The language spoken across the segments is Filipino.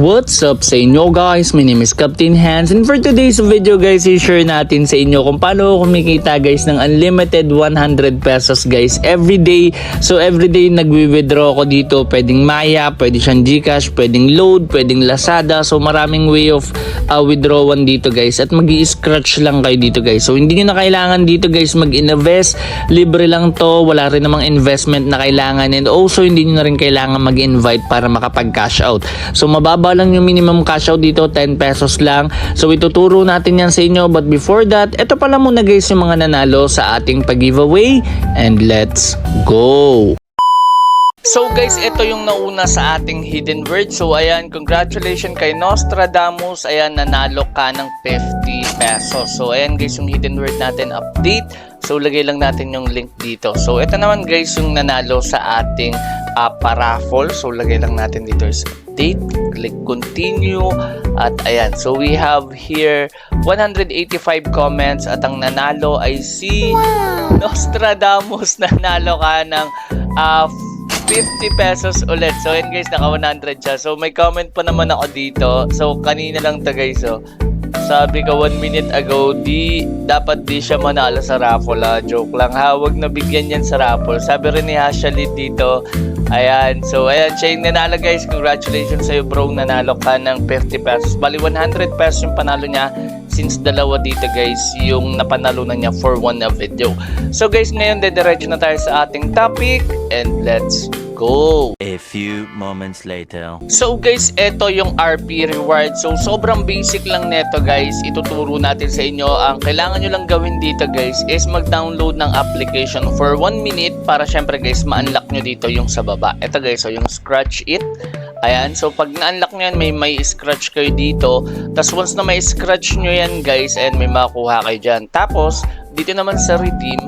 What's up sa inyo guys? My name is Captain Hans, and for today's video guys, i-share natin sa inyo kung paano kumikita guys ng unlimited 100 pesos guys everyday. So everyday nagwi-withdraw ako dito, pwedeng Maya, pwede siyang GCash, pwedeng Load, pwedeng Lazada. So maraming way of withdrawal dito guys, at magi-scratch lang kayo dito guys. So hindi nyo na kailangan dito guys mag-invest, libre lang to, wala rin namang investment na kailangan, and also hindi nyo na rin kailangan mag-invite para makapag-cash out. So mababa lang yung minimum cash out dito, 10 pesos lang. So ituturo natin yan sa inyo, but before that, ito pala muna guys yung mga nanalo sa ating pag-giveaway, and let's go! So guys, ito yung nauna sa ating hidden word. So ayan, congratulations kay Nostradamus. Ayan, nanalo ka ng 50 pesos. So ayan guys, yung hidden word natin, update. So lagay lang natin yung link dito. So ito naman guys yung nanalo sa ating paraffle. So lagay lang natin dito is update. Click continue. At ayan, so we have here 185 comments. At ang nanalo ay si Nostradamus. Nanalo ka ng 50 pesos ulit. So yun guys, naka 100 siya. So may comment pa naman ako dito. So kanina lang to guys. So sabi ko 1 minute ago, dapat di siya manalo sa raffle. Joke lang ha, wag na bigyan yan sa raffle. Sabi rin ni Hashalit dito. Ayan, so ayan, siya yung nanalo guys. Congratulations sa'yo bro, nanalo ka ng 50 pesos. Bali 100 pesos yung panalo niya, since dalawa dito guys yung napanalunan niya for one na video. So guys, ngayon dediretso na tayo sa ating topic, and let's go! A few moments later. So guys, ito yung RP reward. So sobrang basic lang neto guys. Ituturo natin sa inyo. Ang kailangan nyo lang gawin dito guys is mag-download ng application for 1 minute para syempre guys ma-unlock nyo dito yung sa baba. Ito guys, so yung scratch it. Ayan, so pag na-unlock nyo yan, may scratch kayo dito. Tapos once na may scratch nyo yan guys, and may makuha kayo dyan. Tapos dito naman sa redeem,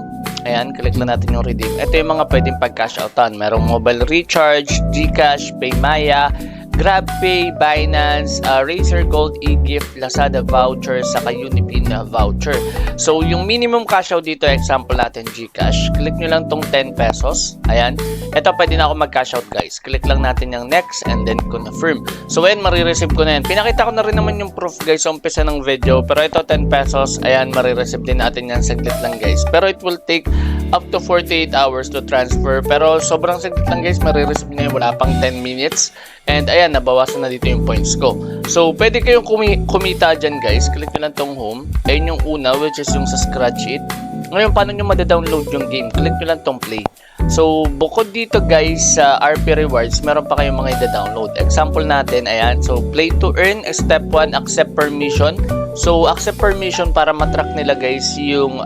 ayan, click lang natin yung redeem. Ito yung mga pwedeng pag-cash outan. Merong mobile recharge, GCash, PayMaya, GrabPay, Binance, Razer Gold, eGift, Lazada voucher, saka Unipin voucher. So yung minimum cash out dito, example natin GCash. Click nyo lang tong 10 pesos. Ayan. Ito pwede na ako mag-cash out guys. Click lang natin yung next and then confirm. So ayan, marireceive ko na yan. Pinakita ko na rin naman yung proof guys sa umpisa ng video. Pero ito 10 pesos. Ayan, marireceive din natin yan. Saglit lang guys. Pero it will take up to 48 hours to transfer. Pero sobrang saglit lang guys. Marireceive na yun. Wala pang 10 minutes. And ayan, nabawasan na dito yung points ko. So, pwede kayong kumita dyan guys. Click nyo lang tong home. Ayun yung una, which is yung sa scratch it. Ngayon, paano nyo madadownload yung game? Click nyo lang tong play. So, bukod dito guys sa RP rewards, meron pa kayong mga i-download. Example natin, ayan. So, play to earn. Step 1, accept permission. So, accept permission para matrack nila guys yung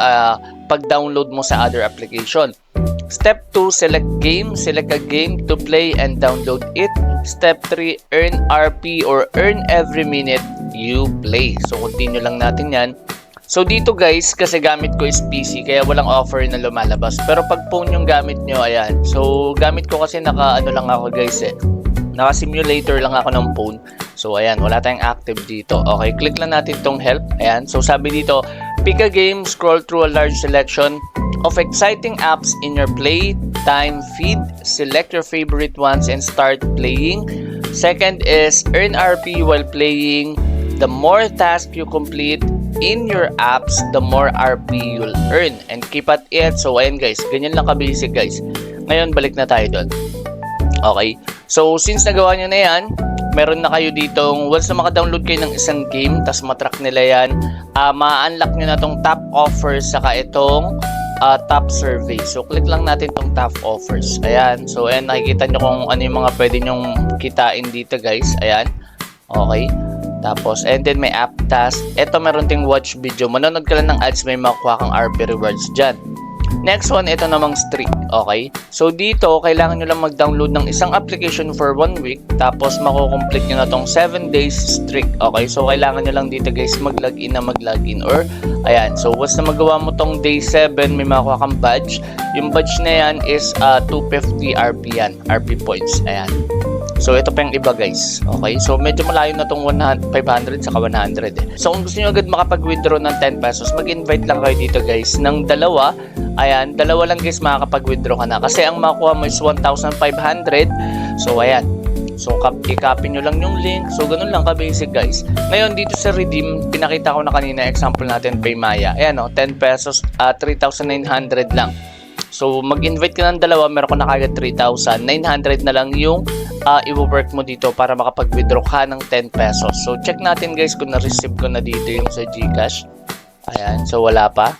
pag-download mo sa other application. Step 2, select game. Select a game to play and download it. Step 3, earn RP or earn every minute you play. So, continue lang natin yan. So, dito guys, kasi gamit ko is PC, kaya walang offer na lumalabas. Pero pag phone yung gamit nyo, ayan. So, gamit ko kasi naka-ano lang ako guys naka-simulator lang ako ng phone. So, ayan, wala tayong active dito. Okay, click lang natin tong help. Ayan, so sabi dito, pick a game, scroll through a large selection of exciting apps in your play time feed. Select your favorite ones and start playing. Second is earn RP while playing. The more tasks you complete in your apps, the more RP you'll earn. And keep at it. So, ayan guys, ganyan lang ka-basic guys. Ngayon, balik na tayo doon. Okay, so since nagawa nyo na yan, meron na kayo ditong, once na maka-download kayo ng isang game, tas matrack nila yan, ma-unlock nyo na tong top offers, saka itong top survey. So, click lang natin tong top offers. Ayan, so ayan, nakikita nyo kung ano yung mga pwede nyong kitain dito guys. Ayan, okay. Tapos, and then may app task. Ito meron ting watch video. Manonood ka lang ng ads, may makuha kang RP rewards dyan. Next one, ito namang streak. Okay? So, dito, kailangan nyo lang mag-download ng isang application for 1 week. Tapos, makukomplete nyo na tong 7 days streak. Okay? So, kailangan nyo lang dito guys mag-login na mag-login. Or, ayan. So, once na magawa mo tong day 7, may makuha kang badge. Yung badge na yan is 250 RP yan. RP points. Ayan. So, ito pa yung iba guys. Okay? So, medyo malayo na tong 500 saka 100. So, kung gusto nyo agad makapag-withdraw ng 10 pesos, mag-invite lang kayo dito guys ng dalawa. Ayan, dalawa lang guys makakapag-withdraw ka na. Kasi ang makuha mo is 1,500. So, ayan. So i-copy nyo lang yung link. So ganun lang ka-basic guys. Ngayon dito sa redeem, pinakita ko na kanina example natin Paymaya. Ayan 10 pesos, 3,900 lang. So mag-invite ka ng dalawa, meron ka na kagad 3,900 na lang yung i-work mo dito para makapag-withdraw ka ng 10 pesos. So check natin guys kung na-receive ko na dito yung sa GCash. Ayan, so wala pa.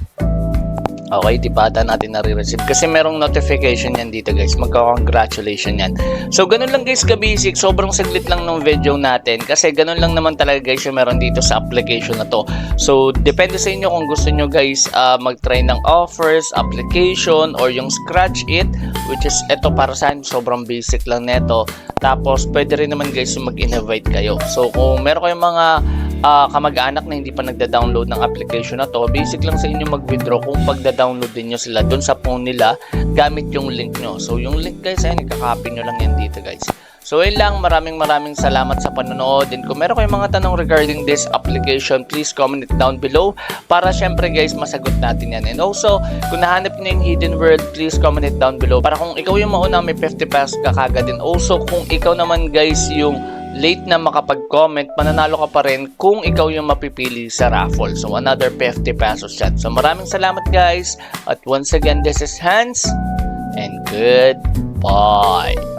Okay, di pa ata natin nare-receive kasi merong notification yan dito guys. Magka-congratulation yan. So ganun lang guys ka-basic. Sobrang saglit lang ng video natin kasi ganun lang naman talaga guys yung meron dito sa application na to. So depende sa inyo kung gusto nyo guys mag-try ng offers, application, or yung scratch it, which is ito para sa akin sobrang basic lang neto. Tapos pwede rin naman guys yung mag-invite kayo. So kung meron kayong mga kamag-anak na hindi pa nagda-download ng application na to, basic lang sa inyo mag-withdraw kung pagda-download din nyo sila dun sa phone nila gamit yung link nyo. So yung link guys ay ikakopy nyo lang yan dito guys. So yun lang, maraming salamat sa panonood. And kung meron kayong mga tanong regarding this application, please comment it down below para syempre guys masagot natin yan. And also kung nahanap nyo yung hidden word, please comment it down below para kung ikaw yung mauna may 50 pesos ka kagad din. Also kung ikaw naman guys yung late na makapag-comment, mananalo ka pa rin kung ikaw yung mapipili sa raffle. So another 50 pesos yan. So maraming salamat guys. At once again, this is Hans and goodbye.